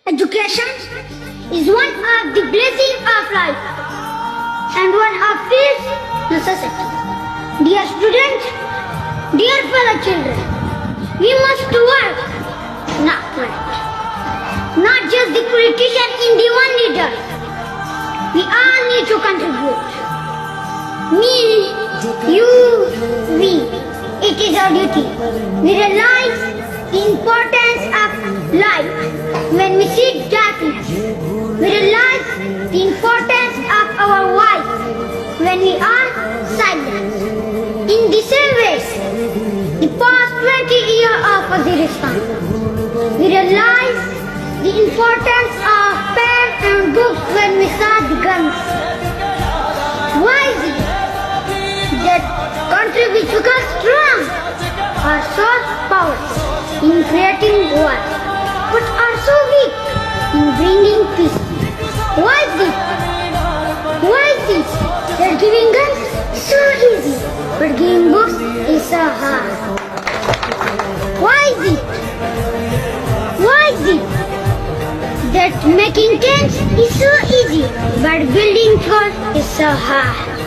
Education is one of the blessings of life and one of its necessity. Dear students, dear fellow children, we must work, not fight. Not just the politician in the one leader. We all need to contribute. Me, you, we. It is our duty. We realize the importance of life when we see darkness. We realize the importance of our voice when we are silent. In the same way, the past 20 years of Waziristan, we realize the importance of pen and books when we saw the guns. Why is it that countries which become strong are so powerful in creating war, but are so weak in bringing peace? Why is it? Why is it that giving guns is so easy, but giving books is so hard? Why is it? Why is it that making tents is so easy, but building walls is so hard?